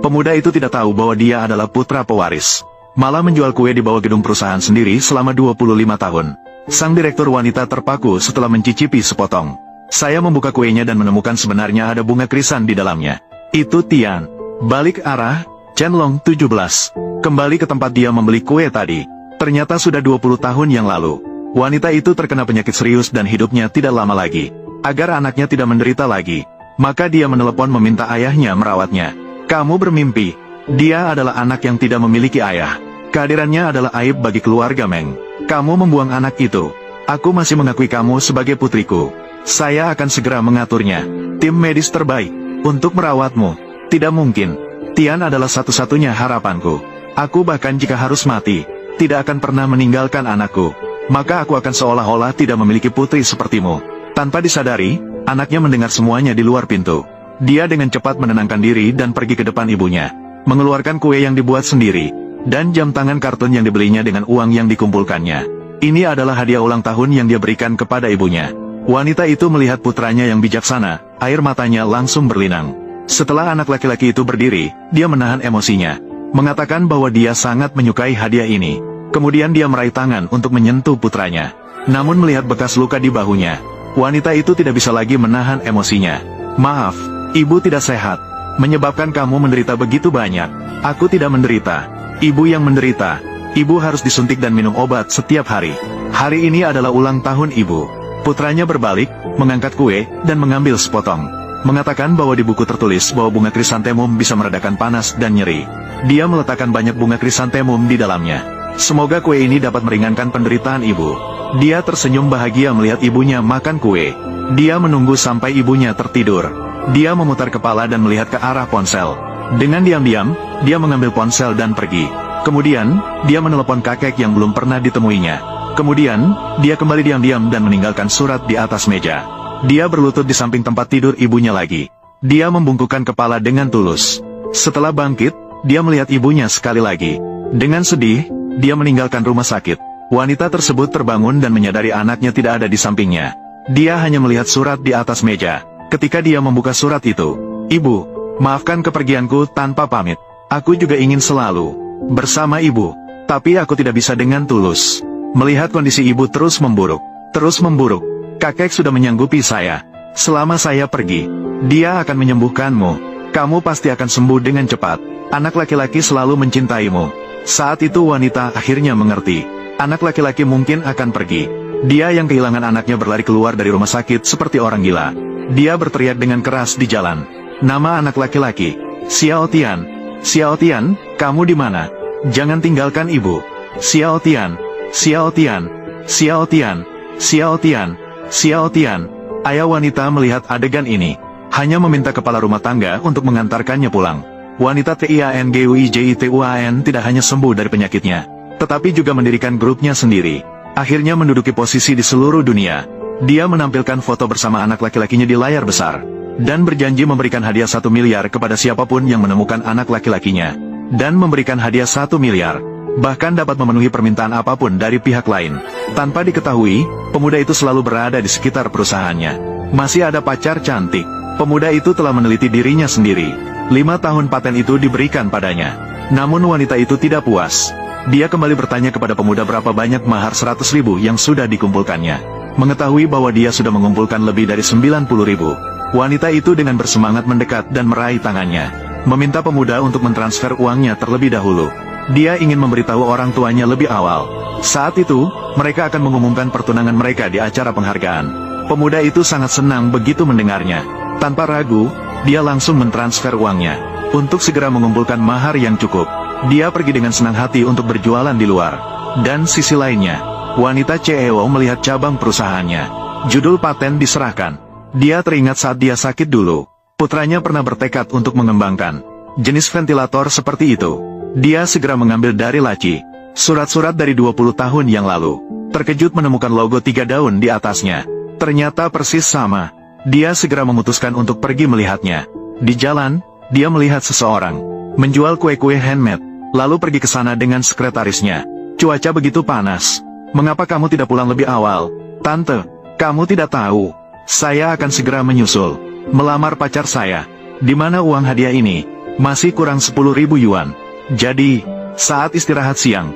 Pemuda itu tidak tahu bahwa dia adalah putra pewaris. Malah menjual kue di bawah gedung perusahaan sendiri selama 25 tahun. Sang direktur wanita terpaku setelah mencicipi sepotong. Saya membuka kuenya dan menemukan sebenarnya ada bunga krisan di dalamnya. Itu Tian. Balik arah, Chenlong 17. Kembali ke tempat dia membeli kue tadi. Ternyata sudah 20 tahun yang lalu. Wanita itu terkena penyakit serius dan hidupnya tidak lama lagi. Agar anaknya tidak menderita lagi, maka dia menelepon meminta ayahnya merawatnya. Kamu bermimpi. Dia adalah anak yang tidak memiliki ayah. Kehadirannya adalah aib bagi keluarga Meng. Kamu membuang anak itu. Aku masih mengakui kamu sebagai putriku. Saya akan segera mengaturnya. Tim medis terbaik untuk merawatmu. Tidak mungkin. Tian adalah satu-satunya harapanku. Aku bahkan jika harus mati, tidak akan pernah meninggalkan anakku. Maka aku akan seolah-olah tidak memiliki putri sepertimu. Tanpa disadari, anaknya mendengar semuanya di luar pintu. Dia dengan cepat menenangkan diri dan pergi ke depan ibunya. Mengeluarkan kue yang dibuat sendiri. Dan jam tangan kartun yang dibelinya dengan uang yang dikumpulkannya. Ini adalah hadiah ulang tahun yang dia berikan kepada ibunya. Wanita itu melihat putranya yang bijaksana, air matanya langsung berlinang. Setelah anak laki-laki itu berdiri, dia menahan emosinya. Mengatakan bahwa dia sangat menyukai hadiah ini. Kemudian dia meraih tangan untuk menyentuh putranya. Namun melihat bekas luka di bahunya, wanita itu tidak bisa lagi menahan emosinya. Maaf, ibu tidak sehat. Menyebabkan kamu menderita begitu banyak. Aku tidak menderita. Ibu yang menderita. Ibu harus disuntik dan minum obat setiap hari. Hari ini adalah ulang tahun ibu. Putranya berbalik, mengangkat kue, dan mengambil sepotong. Mengatakan bahwa di buku tertulis bahwa bunga krisantemum bisa meredakan panas dan nyeri. Dia meletakkan banyak bunga krisantemum di dalamnya. Semoga kue ini dapat meringankan penderitaan ibu. Dia tersenyum bahagia melihat ibunya makan kue. Dia menunggu sampai ibunya tertidur. Dia memutar kepala dan melihat ke arah ponsel. Dengan diam-diam, dia mengambil ponsel dan pergi. Kemudian, dia menelepon kakek yang belum pernah ditemuinya. Kemudian, dia kembali diam-diam dan meninggalkan surat di atas meja. Dia berlutut di samping tempat tidur ibunya lagi. Dia membungkukkan kepala dengan tulus. Setelah bangkit, dia melihat ibunya sekali lagi. Dengan sedih, dia meninggalkan rumah sakit. Wanita tersebut terbangun dan menyadari anaknya tidak ada di sampingnya. Dia hanya melihat surat di atas meja. Ketika dia membuka surat itu, "Ibu, maafkan kepergianku tanpa pamit. Aku juga ingin selalu bersama ibu. Tapi aku tidak bisa dengan tulus. Melihat kondisi ibu terus memburuk. Kakek sudah menyanggupi saya. Selama saya pergi, dia akan menyembuhkanmu. Kamu pasti akan sembuh dengan cepat. Anak laki-laki selalu mencintaimu." Saat itu wanita akhirnya mengerti. Anak laki-laki mungkin akan pergi. Dia yang kehilangan anaknya berlari keluar dari rumah sakit seperti orang gila. Dia berteriak dengan keras di jalan. Nama anak laki-laki, Xiao Tian. Xiao Tian, kamu di mana? Jangan tinggalkan ibu. Xiao Tian, Xiao Tian, Xiao Tian, Xiao Tian, Xiao Tian. Ayah wanita melihat adegan ini. Hanya meminta kepala rumah tangga untuk mengantarkannya pulang. Wanita Tianguijituan tidak hanya sembuh dari penyakitnya, tetapi juga mendirikan grupnya sendiri. Akhirnya menduduki posisi di seluruh dunia. Dia menampilkan foto bersama anak laki-lakinya di layar besar. Dan berjanji memberikan hadiah 1 miliar kepada siapapun yang menemukan anak laki-lakinya. Dan memberikan hadiah 1 miliar. Bahkan dapat memenuhi permintaan apapun dari pihak lain. Tanpa diketahui, pemuda itu selalu berada di sekitar perusahaannya. Masih ada pacar cantik. Pemuda itu telah meneliti dirinya sendiri. 5 tahun paten itu diberikan padanya. Namun wanita itu tidak puas. Dia kembali bertanya kepada pemuda berapa banyak mahar 100.000 yang sudah dikumpulkannya. Mengetahui bahwa dia sudah mengumpulkan lebih dari 90.000. Wanita itu dengan bersemangat mendekat dan meraih tangannya. Meminta pemuda untuk mentransfer uangnya terlebih dahulu. Dia ingin memberitahu orang tuanya lebih awal. Saat itu, mereka akan mengumumkan pertunangan mereka di acara penghargaan. Pemuda itu sangat senang begitu mendengarnya. Tanpa ragu, dia langsung mentransfer uangnya. Untuk segera mengumpulkan mahar yang cukup. Dia pergi dengan senang hati untuk berjualan di luar. Dan sisi lainnya, wanita CEO melihat cabang perusahaannya. Judul paten diserahkan. Dia teringat saat dia sakit dulu. Putranya pernah bertekad untuk mengembangkan jenis ventilator seperti itu. Dia segera mengambil dari laci surat-surat dari 20 tahun yang lalu. Terkejut menemukan logo 3 daun di atasnya. Ternyata persis sama. Dia segera memutuskan untuk pergi melihatnya. Di jalan, dia melihat seseorang menjual kue-kue handmade. Lalu pergi ke sana dengan sekretarisnya. Cuaca begitu panas. Mengapa kamu tidak pulang lebih awal? Tante, kamu tidak tahu. Saya akan segera menyusul. Melamar pacar saya. Di mana uang hadiah ini? Masih kurang 10.000 yuan. Jadi, saat istirahat siang,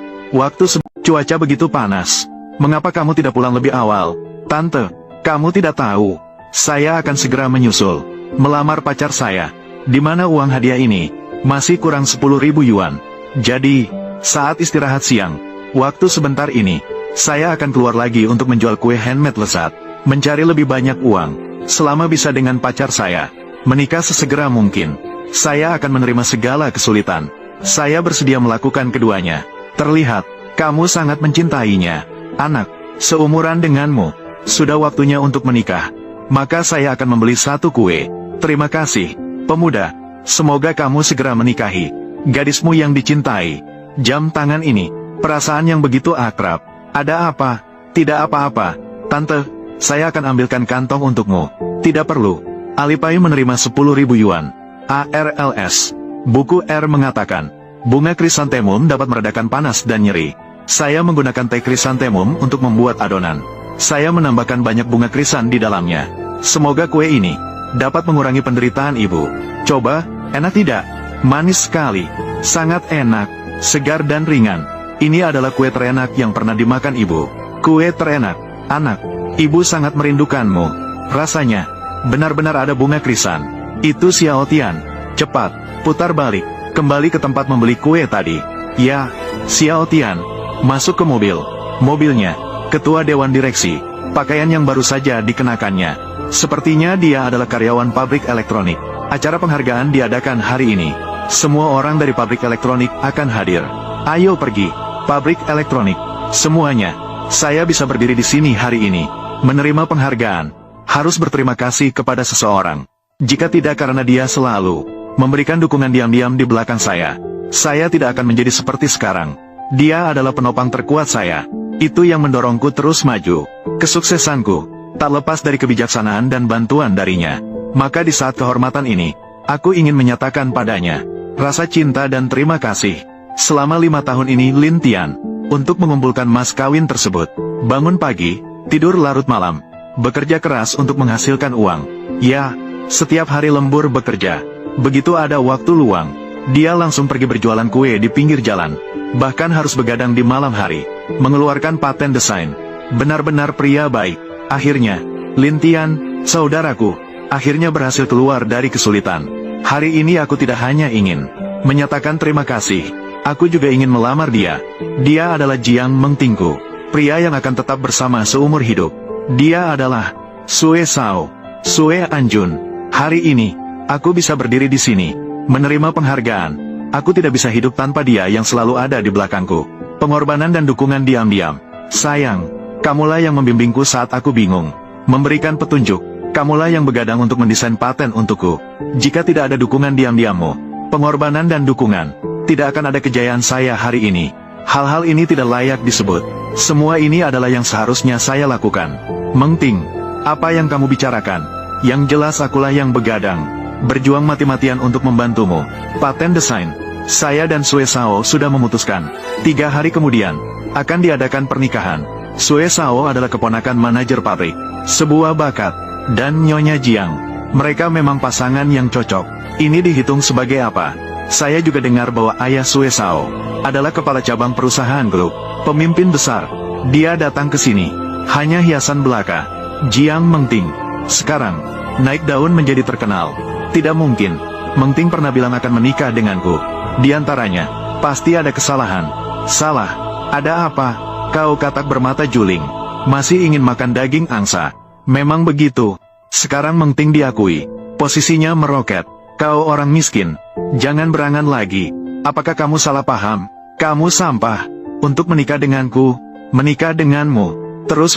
cuaca begitu panas. Mengapa kamu tidak pulang lebih awal? Tante, kamu tidak tahu. Saya akan segera menyusul. Melamar pacar saya. Di mana uang hadiah ini? Masih kurang 10.000 yuan. Jadi, saat istirahat siang, waktu sebentar ini, saya akan keluar lagi untuk menjual kue handmade lezat. Mencari lebih banyak uang. Selama bisa dengan pacar saya. Menikah sesegera mungkin. Saya akan menerima segala kesulitan. Saya bersedia melakukan keduanya. Terlihat, kamu sangat mencintainya. Anak, seumuran denganmu. Sudah waktunya untuk menikah. Maka saya akan membeli satu kue. Terima kasih, pemuda. Semoga kamu segera menikahi gadismu yang dicintai. Jam tangan ini, perasaan yang begitu akrab. Ada apa? Tidak apa-apa. Tante, saya akan ambilkan kantong untukmu. Tidak perlu. Alipai menerima 10.000 yuan. ARLS. Buku R mengatakan, bunga krisantemum dapat meredakan panas dan nyeri. Saya menggunakan teh krisantemum untuk membuat adonan. Saya menambahkan banyak bunga krisan di dalamnya. Semoga kue ini dapat mengurangi penderitaan ibu. Coba, enak tidak? Manis sekali. Sangat enak, segar dan ringan. Ini adalah kue terenak yang pernah dimakan ibu. Kue terenak, anak. Ibu sangat merindukanmu. Rasanya, benar-benar ada bunga krisan. Itu Xiao Tian. Cepat, putar balik. Kembali ke tempat membeli kue tadi. Ya, Xiao Tian. Masuk ke mobil. Mobilnya, ketua dewan direksi. Pakaian yang baru saja dikenakannya. Sepertinya dia adalah karyawan pabrik elektronik. Acara penghargaan diadakan hari ini. Semua orang dari pabrik elektronik akan hadir. Ayo pergi, pabrik elektronik. Semuanya. Saya bisa berdiri di sini hari ini. Menerima penghargaan. Harus berterima kasih kepada seseorang. Jika tidak karena dia selalu memberikan dukungan diam-diam di belakang saya tidak akan menjadi seperti sekarang. Dia adalah penopang terkuat saya. Itu yang mendorongku terus maju. Kesuksesanku tak lepas dari kebijaksanaan dan bantuan darinya. Maka di saat kehormatan ini, aku ingin menyatakan padanya rasa cinta dan terima kasih. Selama 5 tahun ini Lin Tian, untuk mengumpulkan mas kawin tersebut. Bangun pagi, tidur larut malam, bekerja keras untuk menghasilkan uang. Ya, setiap hari lembur bekerja. Begitu ada waktu luang, dia langsung pergi berjualan kue di pinggir jalan. Bahkan harus begadang di malam hari, mengeluarkan paten desain. Benar-benar pria baik. Akhirnya, Lin Tian, saudaraku, akhirnya berhasil keluar dari kesulitan. Hari ini aku tidak hanya ingin menyatakan terima kasih, aku juga ingin melamar dia. Dia adalah Jiang Mengtingku, pria yang akan tetap bersama seumur hidup. Dia adalah Sue Sao, Sue Anjun. Hari ini, aku bisa berdiri di sini, menerima penghargaan. Aku tidak bisa hidup tanpa dia yang selalu ada di belakangku. Pengorbanan dan dukungan diam-diam. Sayang, kamulah yang membimbingku saat aku bingung. Memberikan petunjuk, kamulah yang begadang untuk mendesain paten untukku. Jika tidak ada dukungan diam-diammu, pengorbanan dan dukungan, tidak akan ada kejayaan saya hari ini. Hal-hal ini tidak layak disebut. Semua ini adalah yang seharusnya saya lakukan. Mengting, apa yang kamu bicarakan? Yang jelas akulah yang begadang, berjuang mati-matian untuk membantumu. Paten desain, saya dan Sue Sao sudah memutuskan. 3 hari kemudian, akan diadakan pernikahan. Sue Sao adalah keponakan manajer pabrik, sebuah bakat, dan Nyonya Jiang. Mereka memang pasangan yang cocok. Ini dihitung sebagai apa? Saya juga dengar bahwa ayah Sue Sao adalah kepala cabang perusahaan grup, pemimpin besar. Dia datang ke sini, hanya hiasan belaka. Jiang Mengting. Sekarang, naik daun menjadi terkenal. Tidak mungkin, Mengting pernah bilang akan menikah denganku. Di antaranya, pasti ada kesalahan. Salah, ada apa? Kau katak bermata juling. Masih ingin makan daging angsa. Memang begitu. Sekarang Mengting diakui. Posisinya meroket. Kau orang miskin. Jangan berangan lagi. Apakah kamu salah paham? Kamu sampah. Untuk menikah denganku, menikah denganmu. Terus